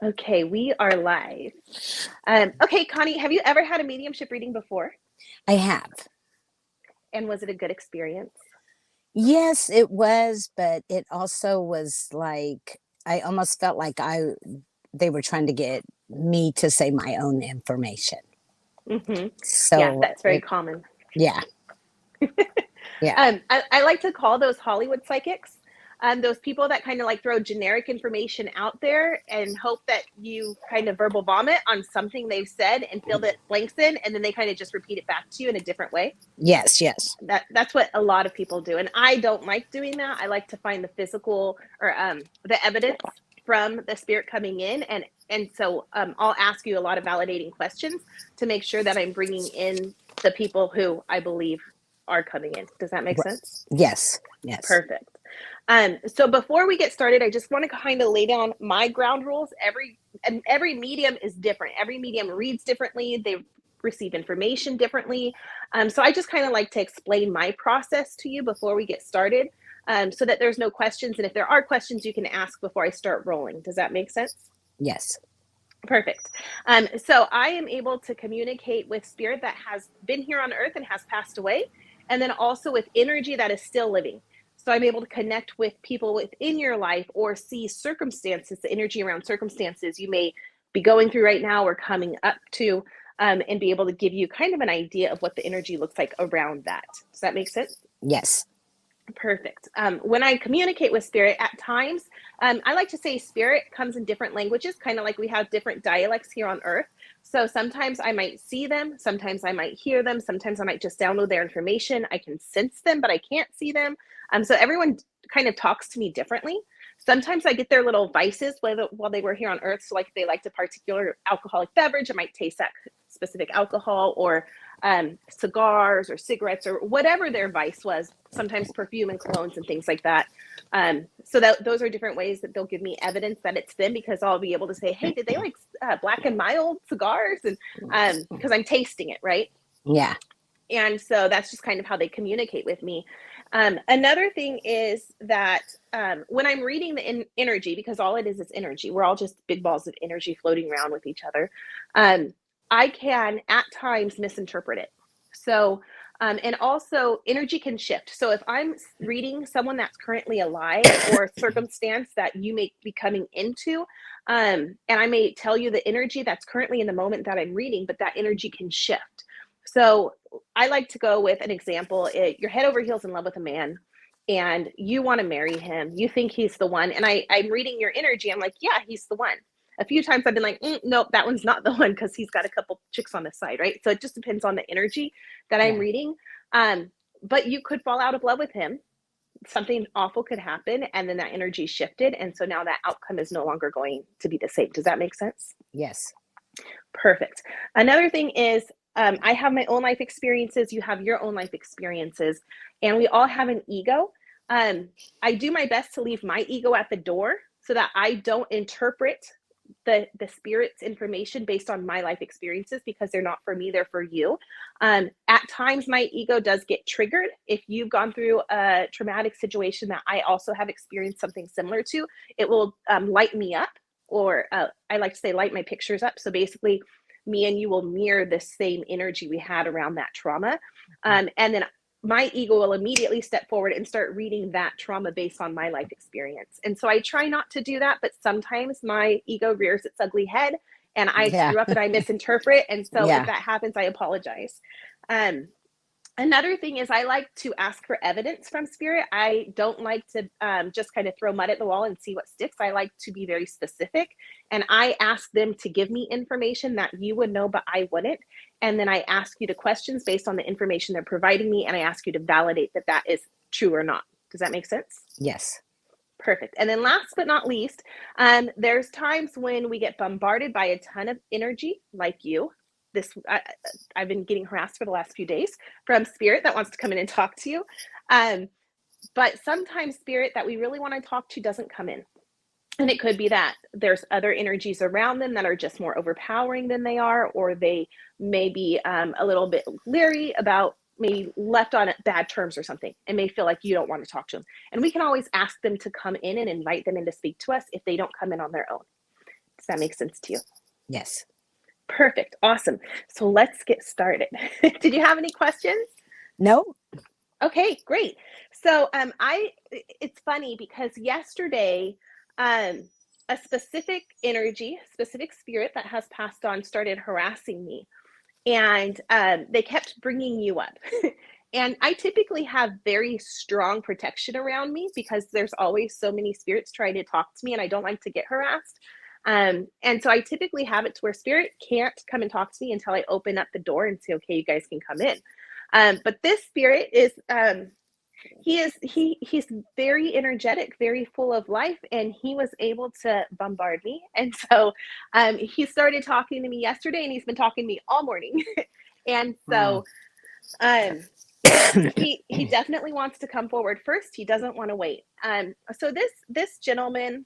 Okay, we are live. Okay, Connie, have you ever had a mediumship reading before? I have. And was it a good experience? Yes, it was, but it also was like I almost felt like they were trying to get me to say my own information. Mm-hmm. Yeah, So that's very it common. yeah, yeah. I like to call those Hollywood psychics. Those people that kind of like throw generic information out there and hope that you kind of verbal vomit on something they've said and fill the blanks in, and then they kind of just repeat it back to you in a different way. Yes, yes. That's what a lot of people do, and I don't like doing that. I like to find the physical or the evidence from the spirit coming in, and so I'll ask you a lot of validating questions to make sure that I'm bringing in the people who I believe are coming in. Does that make R- sense? Yes, yes. Perfect. So before we get started, I just want to kind of lay down my ground rules. Every medium is different. Every medium reads differently. They receive information differently. So I just kind of like to explain my process to you before we get started, so that there's no questions. And if there are questions, you can ask before I start rolling. Does that make sense? Yes. Perfect. So I am able to communicate with spirit that has been here on earth and has passed away, and then also with energy that is still living. So I'm able to connect with people within your life or see circumstances, the energy around circumstances you may be going through right now or coming up to, and be able to give you kind of an idea of what the energy looks like around that. Does that make sense? Yes. Perfect. When I communicate with spirit at times, I like to say spirit comes in different languages, kind of like we have different dialects here on earth. So sometimes I might see them, sometimes I might hear them, sometimes I might just download their information. I can sense them, but I can't see them. So everyone kind of talks to me differently. Sometimes I get their little vices while they were here on earth. So like if they liked a particular alcoholic beverage, I might taste that specific alcohol, or cigars or cigarettes or whatever their vice was, sometimes perfume and colognes and things like that. So that those are different ways that they'll give me evidence that it's them, because I'll be able to say, hey, did they like black and mild cigars? And because I'm tasting it, right? Yeah. And so that's just kind of how they communicate with me. Another thing is that when I'm reading the energy, because all it is energy, we're all just big balls of energy floating around with each other. I can at times misinterpret it. So, and also energy can shift. So if I'm reading someone that's currently alive or a circumstance that you may be coming into, and I may tell you the energy that's currently in the moment that I'm reading, but that energy can shift. So I like to go with an example. You're head over heels in love with a man and you want to marry him. You think he's the one. And I'm reading your energy. I'm like, yeah, he's the one. A few times I've been like, nope, that one's not the one, because he's got a couple chicks on the side, right? So it just depends on the energy that I'm Yeah. reading. But you could fall out of love with him. Something awful could happen, and then that energy shifted. And so now that outcome is no longer going to be the same. Does that make sense? Yes. Perfect. Another thing is, I have my own life experiences, you have your own life experiences, and we all have an ego. I do my best to leave my ego at the door so that I don't interpret the spirit's information based on my life experiences, because they're not for me, they're for you. At times, my ego does get triggered. If you've gone through a traumatic situation that I also have experienced something similar to, it will light me up, or I like to say light my pictures up. So basically, me and you will mirror the same energy we had around that trauma. And then my ego will immediately step forward and start reading that trauma based on my life experience. And so I try not to do that, but sometimes my ego rears its ugly head and I Yeah. screw up and I misinterpret. And so if Yeah. that happens, I apologize. Um, Another thing is I like to ask for evidence from spirit. I don't like to just kind of throw mud at the wall and see what sticks. I like to be very specific, and I ask them to give me information that you would know, but I wouldn't. And then I ask you the questions based on the information they're providing me, and I ask you to validate that that is true or not. Does that make sense? Yes. Perfect. And then last but not least, there's times when we get bombarded by a ton of energy, like you. I've been getting harassed for the last few days from spirit that wants to come in and talk to you. Um, but sometimes spirit that we really want to talk to doesn't come in. And it could be that there's other energies around them that are just more overpowering than they are, or they may be a little bit leery about maybe left on bad terms or something, and may feel like you don't want to talk to them. And we can always ask them to come in and invite them in to speak to us if they don't come in on their own. Does that make sense to you? Yes. Perfect. Awesome. So let's get started. Did you have any questions? No. Okay, great. So it's funny because yesterday, a specific energy, specific spirit that has passed on started harassing me, and they kept bringing you up. And I typically have very strong protection around me because there's always so many spirits trying to talk to me, and I don't like to get harassed. And so I typically have it to where spirit can't come and talk to me until I open up the door and say, okay, you guys can come in. But this spirit is he's very energetic, very full of life, and he was able to bombard me. And so he started talking to me yesterday, and he's been talking to me all morning. And so he definitely wants to come forward first. He doesn't want to wait. So this gentleman,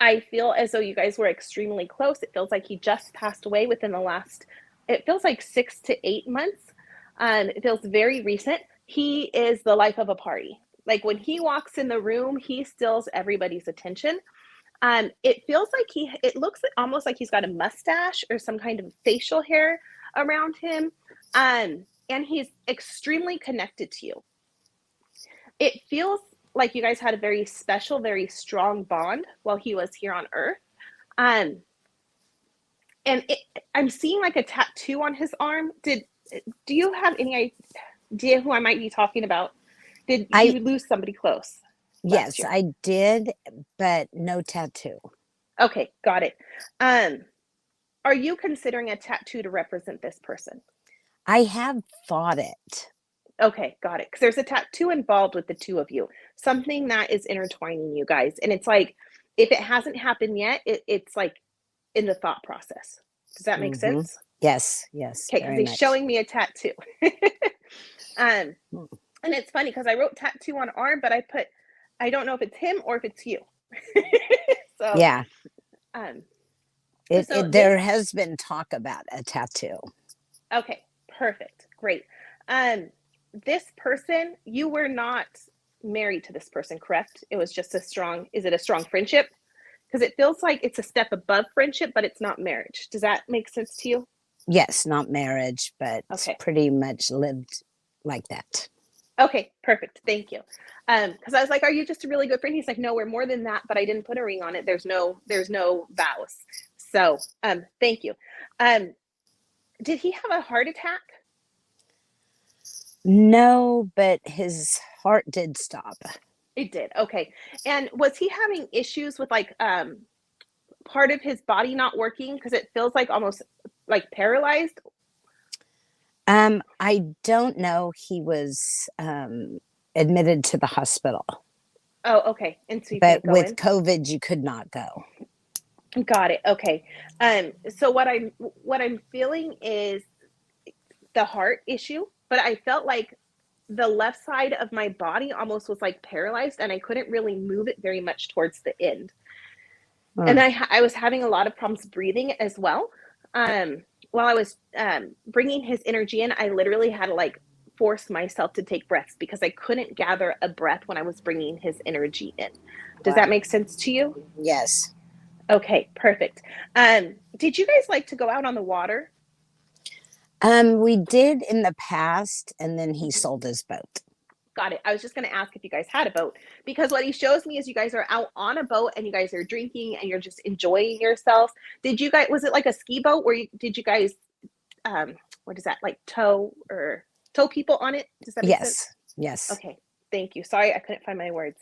I feel as though you guys were extremely close. It feels like he just passed away within the last, it feels like 6 to 8 months. It feels very recent. He is the life of a party. Like when he walks in the room, he steals everybody's attention. It feels like it looks almost like he's got a mustache or some kind of facial hair around him. And he's extremely connected to you. It feels like you guys had a very special, very strong bond while he was here on Earth. And I'm seeing like a tattoo on his arm. Do you have any idea who I might be talking about? Did you lose somebody close? Yes, I did, but no tattoo. Okay, got it. Are you considering a tattoo to represent this person? I have thought it. Okay, got it. Because there's a tattoo involved with the two of you, something that is intertwining you guys. And it's like, if it hasn't happened yet, it's like in the thought process. Does that make sense? Yes, yes. Okay, because he's showing me a tattoo. And it's funny because I wrote tattoo on arm, but I don't know if it's him or if it's you. So yeah. So there has been talk about a tattoo. Okay, perfect. Great. This person, you were not married to this person, correct? It was just is it a strong friendship? Because it feels like it's a step above friendship, but it's not marriage. Does that make sense to you? Yes, not marriage, but pretty much lived like that. Okay, perfect. Thank you. Because I was like, are you just a really good friend? He's like, no, we're more than that, but I didn't put a ring on it. There's no vows. So thank you. Did he have a heart attack? No, but his heart did stop. It did. Okay. And was he having issues with like part of his body not working? Because it feels like almost like paralyzed. I don't know. He was admitted to the hospital. Oh, okay. And so but with COVID, you could not go. Got it. Okay. So what I'm feeling is the heart issue, but I felt like the left side of my body almost was like paralyzed, and I couldn't really move it very much towards the end. And I was having a lot of problems breathing as well. While I was bringing his energy in, I literally had to like force myself to take breaths because I couldn't gather a breath when I was bringing his energy in. Does that make sense to you? Yes. Okay, perfect. Did you guys like to go out on the water? We did in the past, and then he sold his boat. Got it. I was just going to ask if you guys had a boat, because what he shows me is you guys are out on a boat and you guys are drinking and you're just enjoying yourselves. Did you guys, was it like a ski boat where did you guys, what is that, like tow people on it? Does that make sense? Yes. Okay. Thank you. Sorry, I couldn't find my words.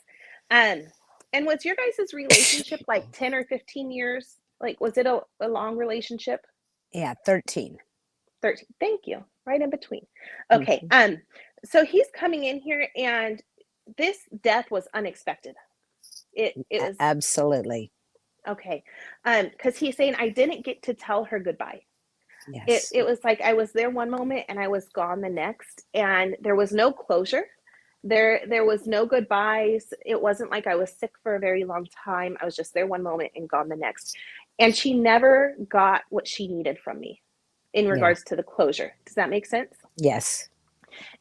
And was your guys' relationship like 10 or 15 years? Like, was it a long relationship? Yeah, 13. 13. Thank you. Right in between. Okay. So he's coming in here, and this death was unexpected. It was absolutely okay. Because he's saying I didn't get to tell her goodbye. Yes. It was like I was there one moment and I was gone the next, and there was no closure. There was no goodbyes. It wasn't like I was sick for a very long time. I was just there one moment and gone the next. And she never got what she needed from me in regards to the closure. Does that make sense? Yes.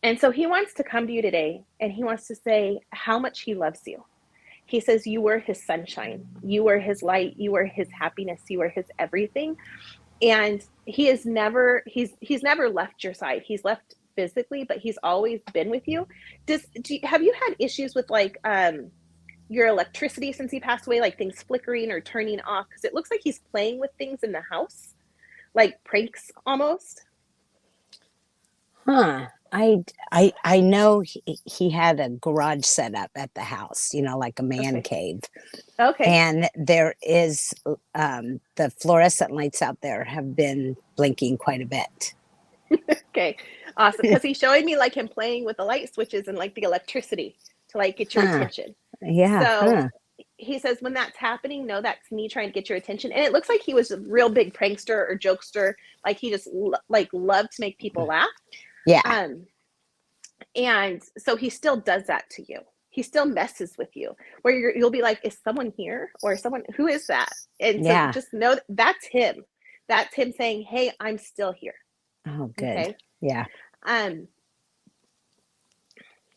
And so he wants to come to you today, and he wants to say how much he loves you. He says you were his sunshine, you were his light, you were his happiness, you were his everything. And he's never left your side. He's left physically, but he's always been with you. Have you had issues with like your electricity since he passed away, like things flickering or turning off? Because it looks like he's playing with things in the house, like pranks almost. Huh. I know he had a garage set up at the house, you know, like a man Okay. cave. Okay. And there is the fluorescent lights out there have been blinking quite a bit. Okay. Awesome. Because he's showing me like him playing with the light switches and like the electricity to like get your Huh. attention. Yeah, So huh. he says when that's happening, no, that's me trying to get your attention. And it looks like he was a real big prankster or jokester. Like he just like loved to make people laugh. Yeah. Um, and so he still does that to you. He still messes with you where you'll be like, is someone here or someone, who is that? And so Yeah. just know that's him. That's him saying, hey, I'm still here. Oh, good. Okay. Yeah. Um,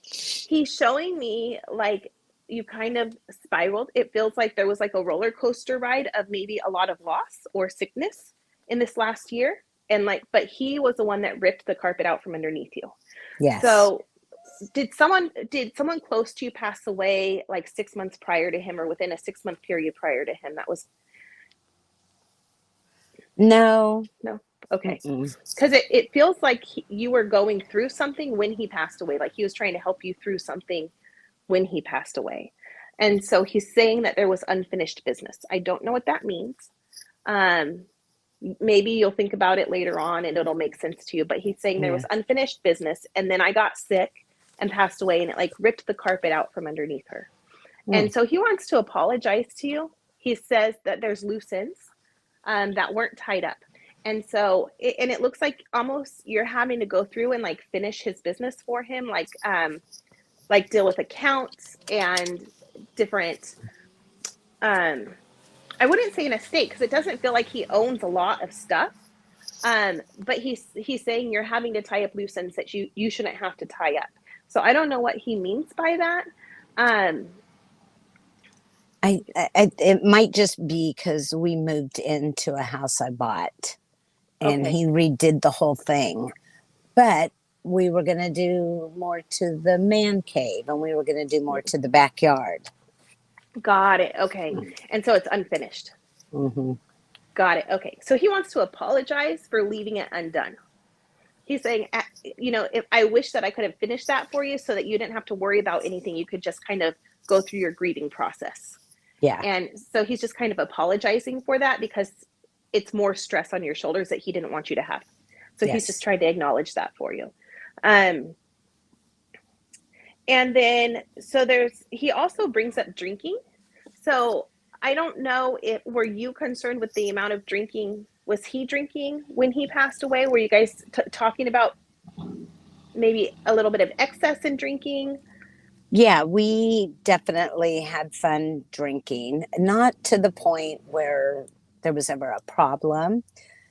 he's showing me like you kind of spiraled. It feels like there was like a roller coaster ride of maybe a lot of loss or sickness in this last year. And like, but he was the one that ripped the carpet out from underneath you. Yes. So did someone close to you pass away like 6 months prior to him or within a 6 month period prior to him? That was No. no. Okay. Mm-mm. Because it feels like you were going through something when he passed away. Like he was trying to help you through something when he passed away. And so he's saying that there was unfinished business. I don't know what that means. Um, Maybe you'll think about it later on and it'll make sense to you. But he's saying there Yeah. was unfinished business. And then I got sick and passed away and it like ripped the carpet out from underneath her. Mm. And so he wants to apologize to you. He says that there's loose ends that weren't tied up. And so, and it looks like almost you're having to go through and like finish his business for him, like deal with accounts and different um I wouldn't say an estate because it doesn't feel like he owns a lot of stuff. But he's saying you're having to tie up loose ends that you shouldn't have to tie up. So I don't know what he means by that. Um It might just be because we moved into a house I bought and okay. he redid the whole thing. But we were going to do more to the man cave and we were going to do more to the backyard. Got it. Okay. And so it's unfinished. Mm-hmm. Got it. Okay. So he wants to apologize for leaving it undone. He's saying, if I wish that I could have finished that for you so that you didn't have to worry about anything. You could just kind of go through your grieving process. Yeah. And so he's just kind of apologizing for that because it's more stress on your shoulders that he didn't want you to have. So he's just Yes. trying to acknowledge that for you. And then, so he also brings up drinking. So I don't know if, were you concerned with the amount of drinking? Was he drinking when he passed away? Were you guys talking about maybe a little bit of excess in drinking? Yeah, we definitely had fun drinking, not to the point where there was ever a problem.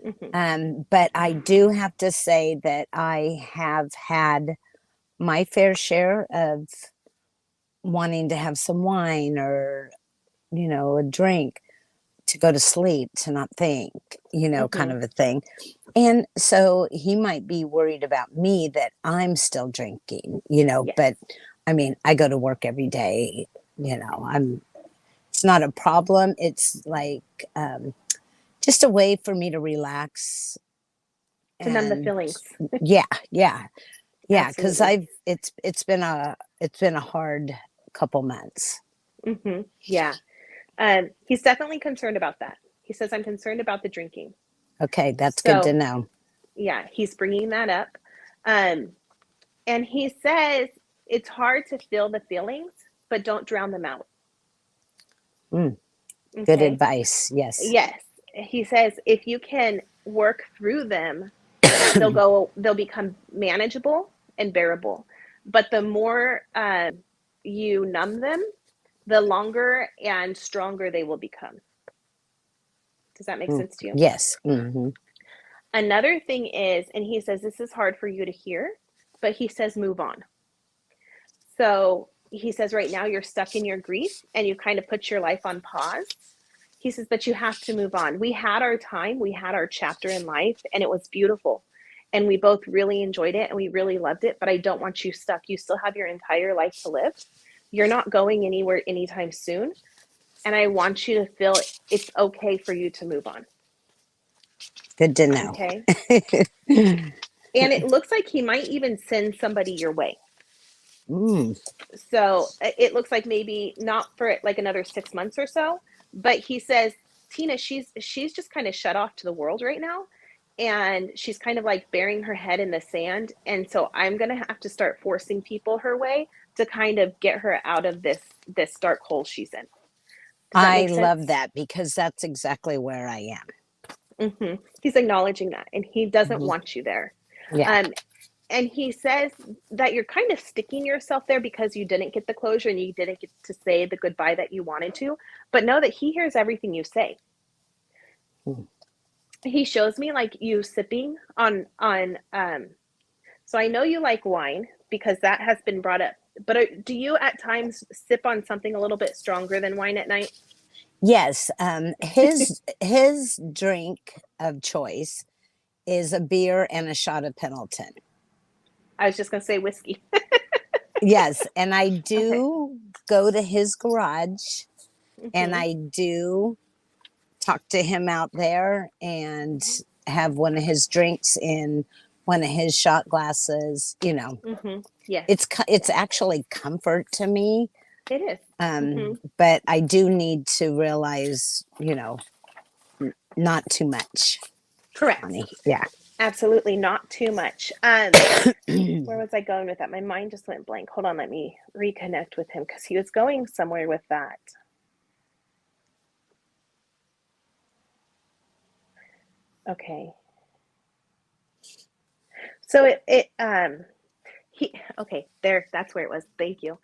Mm-hmm. But I do have to say that I have had my fair share of wanting to have some wine or, you know, a drink to go to sleep, to not think, you know, kind Mm-hmm. of a thing. And so he might be worried about me that I'm still drinking, you know, Yes. but I mean, I go to work every day, you know, it's not a problem. It's like just a way for me to relax. To numb the And feelings. yeah, yeah, yeah, because Absolutely. it's been a hard couple months. Mm-hmm. Yeah. He's definitely concerned about that. He says, I'm concerned about the drinking. Okay, that's good to So, know. yeah, he's bringing that up. Um, and he says, it's hard to feel the feelings, but don't drown them out. Mm, good Okay. advice. Yes. Yes. He says, if you can work through them, they'll become manageable and bearable. But the more you numb them, the longer and stronger they will become. Does that make Mm, sense to you? yes. Hmm. Another thing is, and he says this is hard for you to hear, but he says move on. So he says right now you're stuck in your grief and you kind of put your life on pause. He says, but you have to move on. We had our time, we had our chapter in life, and it was beautiful. And we both really enjoyed it and we really loved it, but I don't want you stuck. You still have your entire life to live. You're not going anywhere anytime soon. And I want you to feel it's okay for you to move on. Good to know. Okay. And it looks like he might even send somebody your way. Mm. So it looks like maybe not for like another 6 months or so, but he says, Tina, she's just kind of shut off to the world right now. And she's kind of like burying her head in the sand. And so I'm going to have to start forcing people her way to kind of get her out of this dark hole she's in. Does that I make sense? love that because that's exactly where I am. Mm-hmm. He's acknowledging that, and he doesn't Mm-hmm. want you there. Yeah. And he says that you're kind of sticking yourself there because you didn't get the closure and you didn't get to say the goodbye that you wanted to, but know that he hears everything you say. Mm. He shows me like you sipping on so I know you like wine because that has been brought up, but do you at times sip on something a little bit stronger than wine at night? Yes. His drink of choice is a beer and a shot of Pendleton. I was just going to say whiskey. Yes, and I Okay. do go to his garage and Mm-hmm. I do talk to him out there and have one of his drinks in one of his shot glasses. Mm-hmm. Yes. It's actually comfort to me. It is. Mm-hmm. But I do need to realize, not too much, Correct. honey. Yeah. Absolutely not too much. Where was I going with that? My mind just went blank. Hold on, let me reconnect with him because he was going somewhere with that. Okay. So he okay, there, that's where it was. Thank you.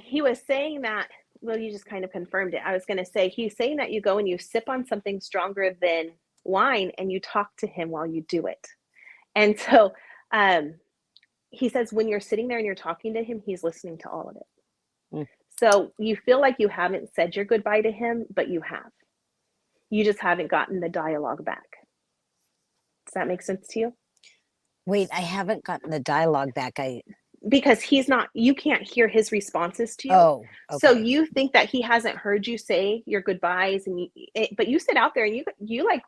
He was saying that, well, you just kind of confirmed it. I was gonna say he's saying that you go and you sip on something stronger than wine and you talk to him while you do it. And so he says when you're sitting there and you're talking to him, he's listening to all of it. Mm. So you feel like you haven't said your goodbye to him, but you have. You just haven't gotten the dialogue back. Does that make sense to you? Wait, I haven't gotten the dialogue back. Because he's not, you can't hear his responses to you. Oh, So okay. you think that he hasn't heard you say your goodbyes, and but you sit out there and you like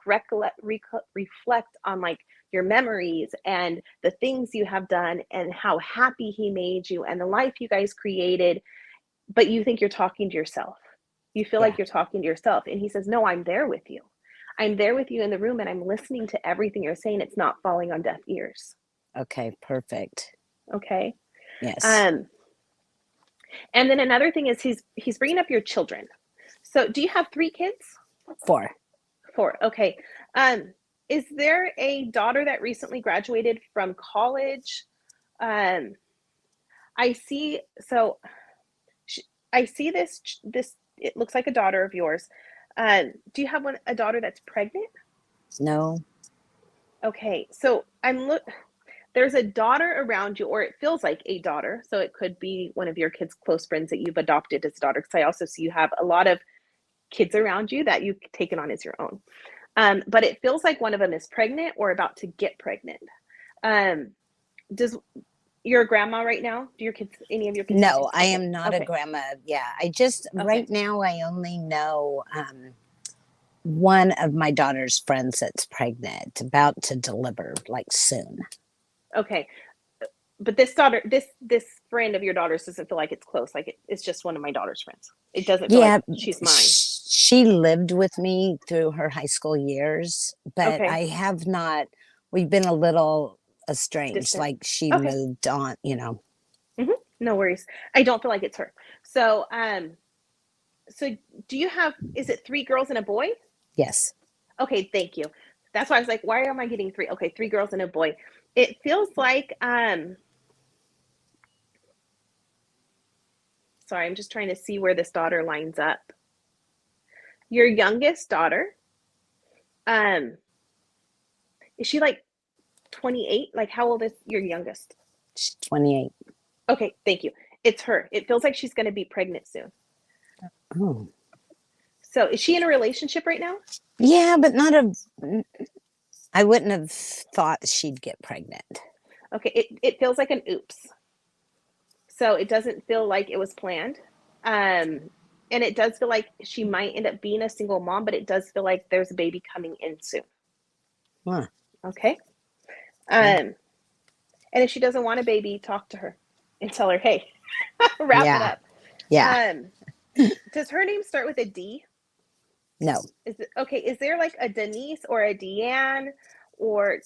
reflect on like your memories and the things you have done and how happy he made you and the life you guys created, but you think you're talking to yourself. You feel Yeah. like you're talking to yourself. And he says, no, I'm there with you. I'm there with you in the room and I'm listening to everything you're saying. It's not falling on deaf ears. Okay, perfect. Okay. Yes. Um, and then another thing is he's bringing up your children. So do you have 3 kids? 4. 4. Okay. Is there a daughter that recently graduated from college? Um, I see. So I see this. It looks like a daughter of yours. Do you have a daughter that's pregnant? No. Okay. So there's a daughter around you, or it feels like a daughter. So it could be one of your kids' close friends that you've adopted as a daughter. Because I also see you have a lot of kids around you that you've taken on as your own. But it feels like one of them is pregnant or about to get pregnant. Um, does You're a grandma right now? Do any of your kids have No, kids? I Okay. am not a Okay. grandma. Yeah, I just Okay. right now I only know one of my daughter's friends that's pregnant, about to deliver like soon. Okay. But this friend of your daughter's doesn't feel like it's close. Like it's just one of my daughter's friends. It doesn't feel like Yeah, she's mine. she lived with me through her high school years, but Okay. I have not. We've been a little estranged. Distant. Like she Okay. moved on. Mm-hmm. No worries. I don't feel like it's her. So do you have, is it 3 girls and a boy? Yes. Okay, thank you. That's why I was like, why am I getting 3? Okay, 3 girls and a boy. It feels like, sorry, I'm just trying to see where this daughter lines up. Your youngest daughter, um, is she like 28? Like, how old is your youngest? She's 28. Okay, thank you. It's her. It feels like she's going to be pregnant soon. Oh. So is she in a relationship right now? Yeah, but not a. I wouldn't have thought she'd get pregnant. Okay, it feels like an oops. So it doesn't feel like it was planned. And it does feel like she might end up being a single mom, but it does feel like there's a baby coming in soon. Huh. Okay. Okay. And if she doesn't want a baby, talk to her and tell her, hey, wrap it Yeah. up. Yeah. Um, does her name start with a D? No. Okay? Is there like a Denise or a Deanne or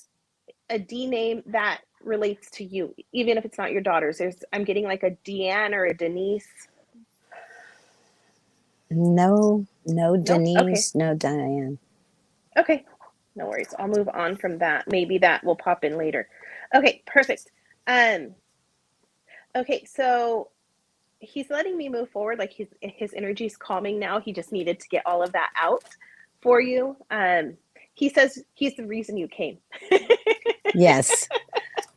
a D name that relates to you, even if it's not your daughter's? I'm getting like a Deanne or a Denise. No. No Nope. Okay. Denise. No Diane. Okay. No worries. I'll move on from that. Maybe that will pop in later. Okay. Perfect. Um. Okay. So he's letting me move forward. Like his energy's calming now. He just needed to get all of that out for you. He says he's the reason you came. Yes.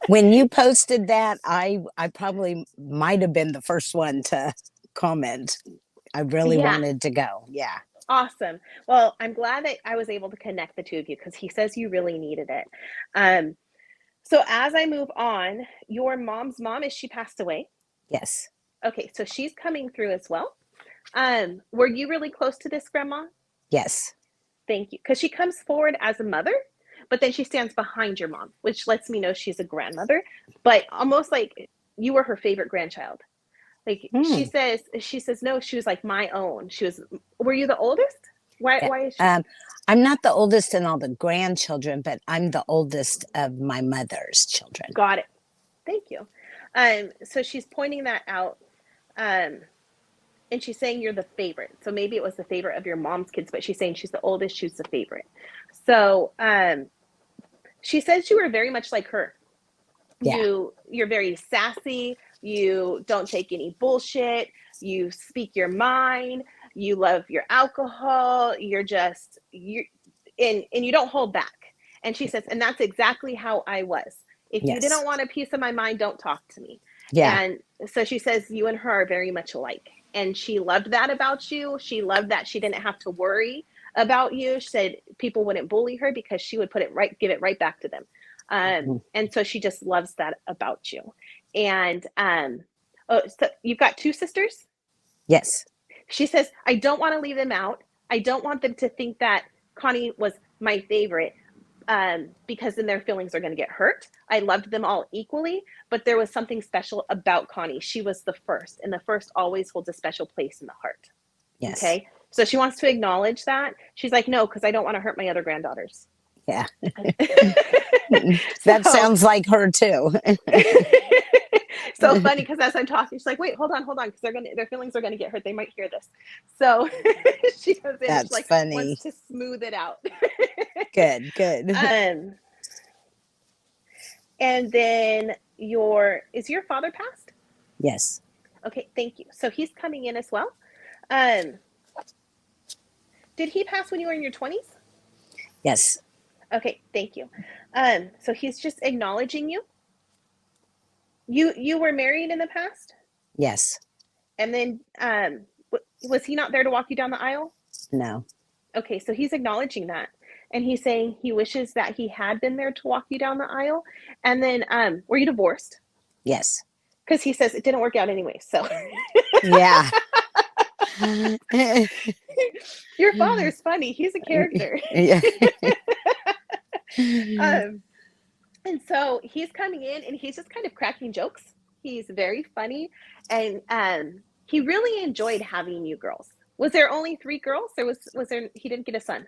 When you posted that, I probably might have been the first one to comment. I really Yeah. wanted to go. Yeah. Awesome. Well, I'm glad that I was able to connect the two of you because he says you really needed it. Um, so as I move on, your mom's mom, is she passed away? Yes. Okay, so she's coming through as well. Were you really close to this grandma? Yes. Thank you. Because she comes forward as a mother, but then she stands behind your mom, which lets me know she's a grandmother, but almost like you were her favorite grandchild. Like Hmm. she says, no, she was like my own. Were you the oldest? Yeah. Why is she? I'm not the oldest in all the grandchildren, but I'm the oldest of my mother's children. Got it. Thank you. So she's pointing that out. Um, and she's saying you're the favorite. So maybe it was the favorite of your mom's kids, but she's saying she's the oldest, she's the favorite. So she says you were very much like her. Yeah. You're very sassy, you don't take any bullshit, you speak your mind, you love your alcohol, and you don't hold back. And she says, and that's exactly how I was. If you Yes. didn't want a piece of my mind, don't talk to me. Yeah. And so she says you and her are very much alike, and she loved that about you. She loved that she didn't have to worry about you. She said people wouldn't bully her because she would give it right back to them. And so she just loves that about you. And oh, so you've got two sisters. Yes. She says, I don't want to leave them out. I don't want them to think that Connie was my favorite, because then their feelings are going to get hurt. I loved them all equally, but there was something special about Connie. She was the first, and the first always holds a special place in the heart. Yes. Okay. So she wants to acknowledge that. She's like, no, because I don't want to hurt my other granddaughters. Yeah. That sounds like her too. So funny because as I'm talking, she's like, wait, hold on, because their feelings are gonna get hurt. They might hear this. So she goes in and she That's like funny. wants to smooth it out. Good, good. And then is your father passed? Yes. Okay, thank you. So he's coming in as well. Did he pass when you were in your 20s? Yes. Okay, thank you. So he's just acknowledging you. You were married in the past? Yes. And then was he not there to walk you down the aisle? No. Okay, so he's acknowledging that. And he's saying he wishes that he had been there to walk you down the aisle. And then were you divorced? Yes. Because he says it didn't work out anyway. So yeah. Your father's funny. He's a character. Yeah. And so he's coming in and he's just kind of cracking jokes. He's very funny. And he really enjoyed having you girls. Was there only 3 girls? Was there, he didn't get a son?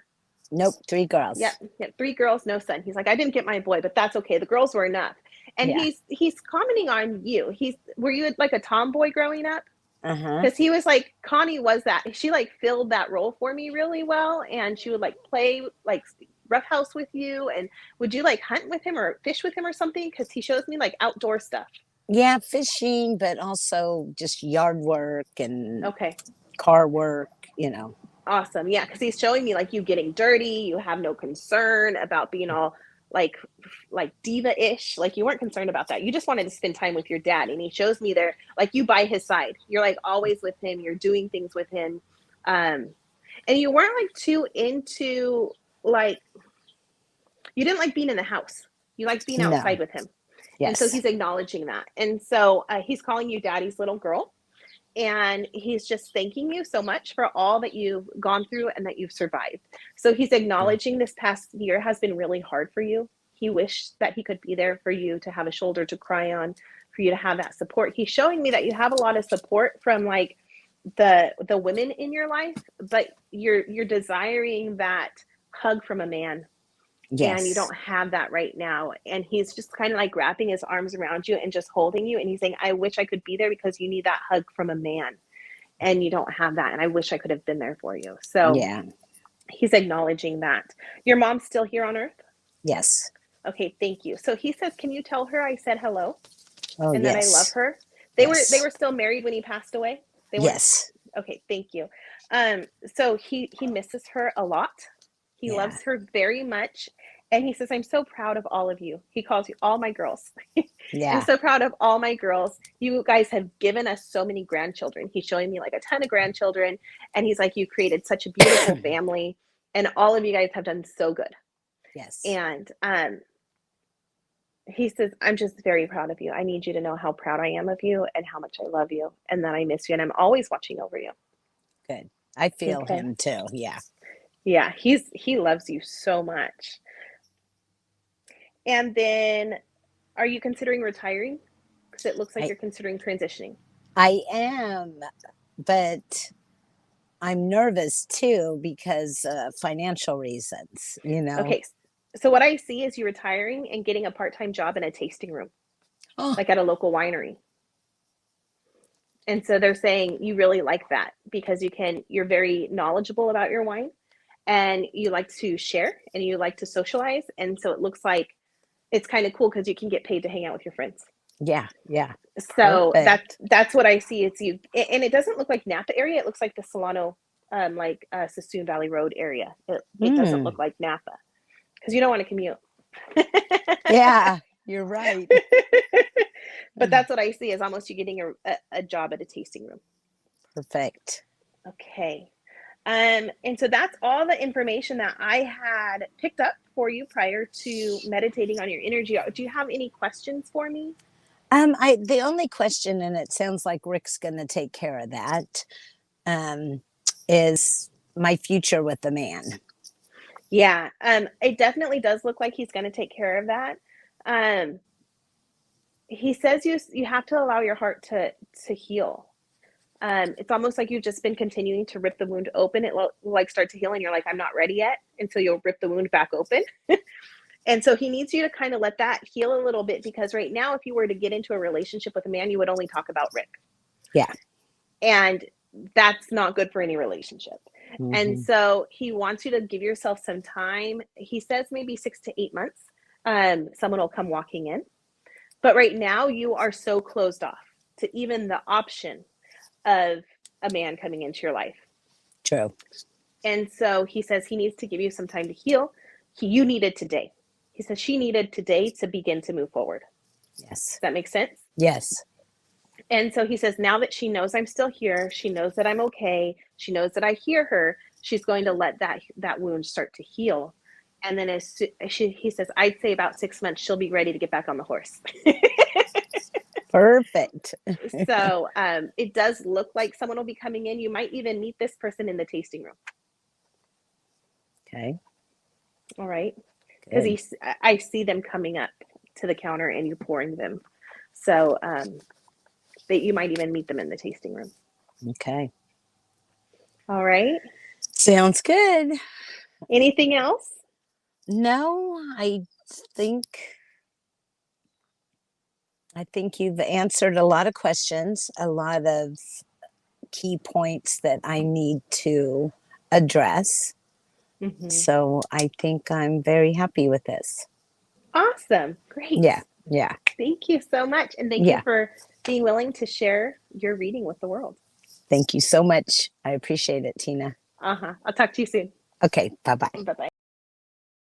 Nope, 3 girls. Yep, 3 girls, no son. He's like, I didn't get my boy, but that's okay. The girls were enough. And Yeah. he's commenting on you. Were you like a tomboy growing up? Uh-huh. Because he was like, Connie was that. She like filled that role for me really well. And she would like play like roughhouse with you. And would you like hunt with him or fish with him or something? Because he shows me like outdoor stuff. Yeah, fishing, but also just yard work and Okay. car work, you know. Awesome. Yeah, because he's showing me like you getting dirty. You have no concern about being all like diva-ish. Like you weren't concerned about that. You just wanted to spend time with your dad. And he shows me there, like you by his side. You're like always with him. You're doing things with him. And you weren't like too into like, you didn't like being in the house. You liked being outside No. with him. And so Yes. he's acknowledging that. And so he's calling you daddy's little girl. And he's just thanking you so much for all that you've gone through and that you've survived. So he's acknowledging this past year has been really hard for you. He wished that he could be there for you, to have a shoulder to cry on, for you to have that support. He's showing me that you have a lot of support from like the women in your life, but you're desiring that hug from a man, and you Yes. don't have that right now. And he's just kind of like wrapping his arms around you and just holding you. And he's saying, I wish I could be there because you need that hug from a man and you don't have that. And I wish I could have been there for you. So Yeah. he's acknowledging that. Your mom's still here on earth? Yes. Okay, thank you. So he says, can you tell her I said hello Oh, and that I love yes. her? They Yes. were still married when he passed away? They weren't? Yes. Okay, thank you. So he misses her a lot. He Yeah. loves her very much. And he says, I'm so proud of all of you. He calls you all my girls. I'm Yeah. so proud of all my girls. You guys have given us so many grandchildren. He's showing me like a ton of grandchildren. And he's like, you created such a beautiful family. And all of you guys have done so good. Yes. And he says, I'm just very proud of you. I need you to know how proud I am of you and how much I love you and that I miss you. And I'm always watching over you. Good. I feel Okay. him too. Yeah. Yeah, he loves you so much. And then, are you considering retiring? Because it looks like I you're considering transitioning. I am, but I'm nervous too because financial reasons, you know. Okay, so what I see is you retiring and getting a part-time job in a tasting room, Oh, like at a local winery. And so they're saying you really like that because you're very knowledgeable about your wine and you like to share and you like to socialize. And so it looks like it's kind of cool because you can get paid to hang out with your friends. yeah, yeah. So Perfect. that's what I see. It's you, and it doesn't look like Napa area. It looks like the Solano, Sassoon Valley Road area. It doesn't Mm, look like Napa because you don't want to commute. yeah, you're right. But that's what I see is almost you getting a job at a tasting room. Perfect. Okay. And so that's all the information that I had picked up for you prior to meditating on your energy. Do you have any questions for me? The only question, and it sounds like Rick's going to take care of that, um, is my future with the man. Yeah, it definitely does look like he's going to take care of that. Um, he says you have to allow your heart to heal. It's almost like you've just been continuing to rip the wound open. It will like start to heal, and you're like, I'm not ready yet, and so you'll rip the wound back open. And so he needs you to kind of let that heal a little bit because right now, if you were to get into a relationship with a man, you would only talk about Rick, Yeah. and that's not good for any relationship. And Hmm. so he wants you to give yourself some time. He says maybe 6 to 8 months. Someone will come walking in. But right now, you are so closed off to even the option of a man coming into your life. True. And so he says he needs to give you some time to heal. You needed today. He says she needed today to begin to move forward. Yes. Does that make sense? Yes. And so he says, now that she knows I'm still here, she knows that I'm okay, she knows that I hear her, she's going to let that wound start to heal. And then he says, I'd say about 6 months, she'll be ready to get back on the horse. Perfect. So it does look like someone will be coming in. You might even meet this person in the tasting room. Okay. All right. Good. Because I see them coming up to the counter and you pouring them. So that you might even meet them in the tasting room. Okay. All right. Sounds good. Anything else? No, think I think you've answered a lot of questions, a lot of key points that I need to address. Mm-hmm. So I think I'm very happy with this. Awesome. Great. Yeah. Yeah. Thank you so much. And thank you Yeah. for being willing to share your reading with the world. Thank you so much. I appreciate it, Tina. I'll talk to you soon. Okay. Bye bye. Bye bye.